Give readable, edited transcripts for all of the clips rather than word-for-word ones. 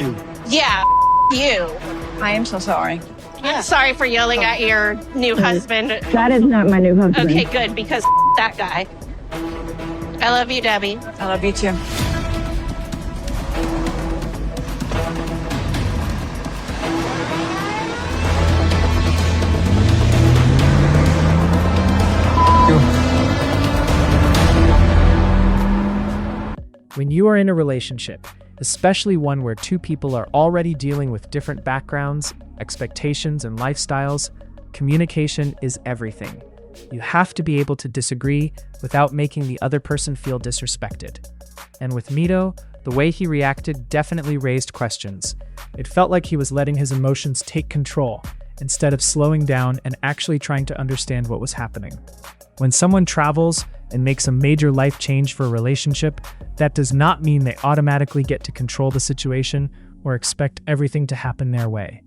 you. Yeah, you. I am so sorry. I'm sorry for yelling at your new husband. That is not my new husband. Okay, good, because that guy. I love you, Debbie. I love you too. When you are in a relationship, especially one where two people are already dealing with different backgrounds, expectations, and lifestyles, communication is everything. You have to be able to disagree without making the other person feel disrespected. And with Mido, the way he reacted definitely raised questions. It felt like he was letting his emotions take control, instead of slowing down and actually trying to understand what was happening. When someone travels and makes a major life change for a relationship, that does not mean they automatically get to control the situation or expect everything to happen their way.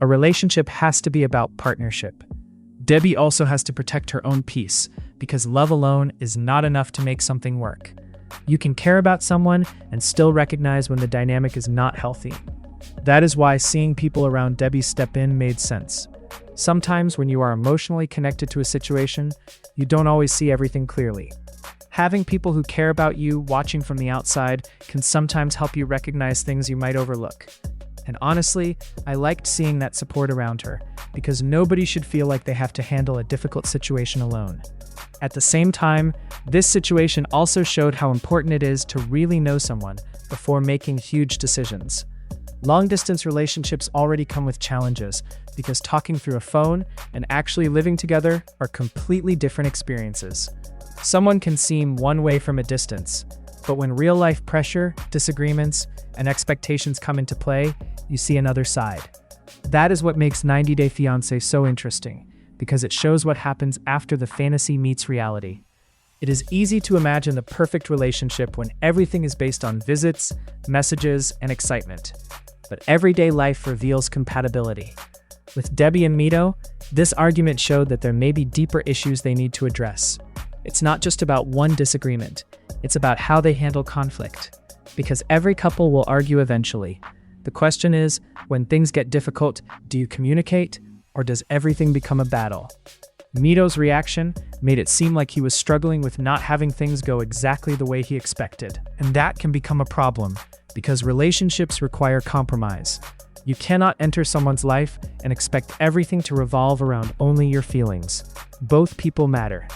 A relationship has to be about partnership. Debbie also has to protect her own peace, because love alone is not enough to make something work. You can care about someone and still recognize when the dynamic is not healthy. That is why seeing people around Debbie step in made sense. Sometimes when you are emotionally connected to a situation, you don't always see everything clearly. Having people who care about you watching from the outside can sometimes help you recognize things you might overlook. And honestly, I liked seeing that support around her, because nobody should feel like they have to handle a difficult situation alone. At the same time, this situation also showed how important it is to really know someone before making huge decisions. Long-distance relationships already come with challenges, because talking through a phone and actually living together are completely different experiences. Someone can seem one way from a distance, but when real-life pressure, disagreements, and expectations come into play, you see another side. That is what makes 90 Day Fiancé so interesting, because it shows what happens after the fantasy meets reality. It is easy to imagine the perfect relationship when everything is based on visits, messages, and excitement. But everyday life reveals compatibility. With Debby and Mido, this argument showed that there may be deeper issues they need to address. It's not just about one disagreement, it's about how they handle conflict. Because every couple will argue eventually. The question is, when things get difficult, do you communicate, or does everything become a battle? Mido's reaction made it seem like he was struggling with not having things go exactly the way he expected. And that can become a problem, because relationships require compromise. You cannot enter someone's life and expect everything to revolve around only your feelings. Both people matter.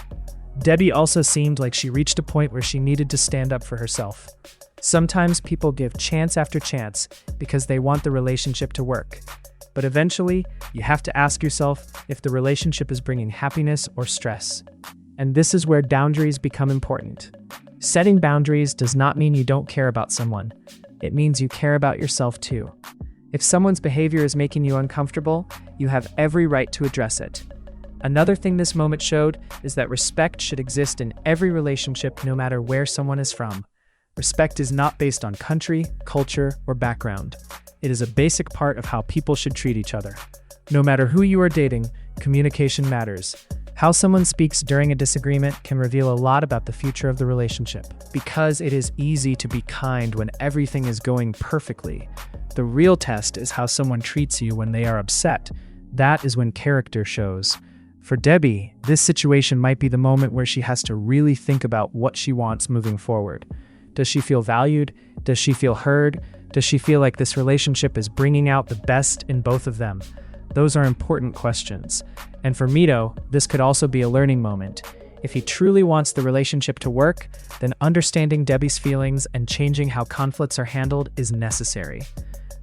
Debbie also seemed like she reached a point where she needed to stand up for herself. Sometimes people give chance after chance because they want the relationship to work. But eventually, you have to ask yourself if the relationship is bringing happiness or stress. And this is where boundaries become important. Setting boundaries does not mean you don't care about someone. It means you care about yourself too. If someone's behavior is making you uncomfortable, you have every right to address it. Another thing this moment showed is that respect should exist in every relationship, no matter where someone is from. Respect is not based on country, culture, or background. It is a basic part of how people should treat each other. No matter who you are dating, communication matters. How someone speaks during a disagreement can reveal a lot about the future of the relationship. Because it is easy to be kind when everything is going perfectly. The real test is how someone treats you when they are upset. That is when character shows. For Debbie, this situation might be the moment where she has to really think about what she wants moving forward. Does she feel valued? Does she feel heard? Does she feel like this relationship is bringing out the best in both of them? Those are important questions. And for Mido, this could also be a learning moment. If he truly wants the relationship to work, then understanding Debbie's feelings and changing how conflicts are handled is necessary.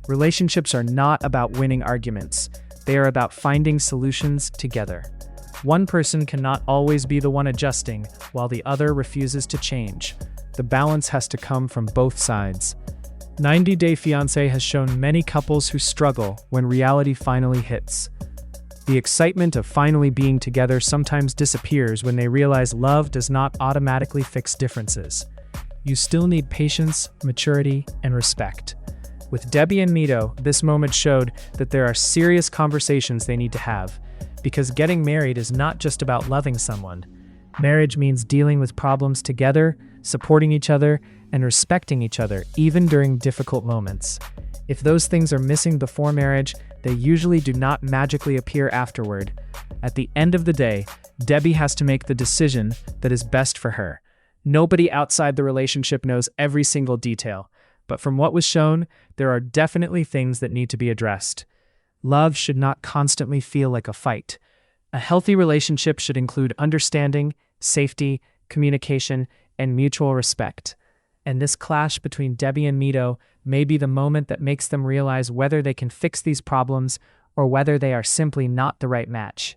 Relationships are not about winning arguments. They are about finding solutions together. One person cannot always be the one adjusting, while the other refuses to change. The balance has to come from both sides. 90 Day Fiancé has shown many couples who struggle when reality finally hits. The excitement of finally being together sometimes disappears when they realize love does not automatically fix differences. You still need patience, maturity, and respect. With Debby and Mido, this moment showed that there are serious conversations they need to have, because getting married is not just about loving someone. Marriage means dealing with problems together, supporting each other, and respecting each other, even during difficult moments. If those things are missing before marriage, they usually do not magically appear afterward. At the end of the day, Debby has to make the decision that is best for her. Nobody outside the relationship knows every single detail, but from what was shown, there are definitely things that need to be addressed. Love should not constantly feel like a fight. A healthy relationship should include understanding, safety, communication, and mutual respect. And this clash between Debby and Mido may be the moment that makes them realize whether they can fix these problems or whether they are simply not the right match.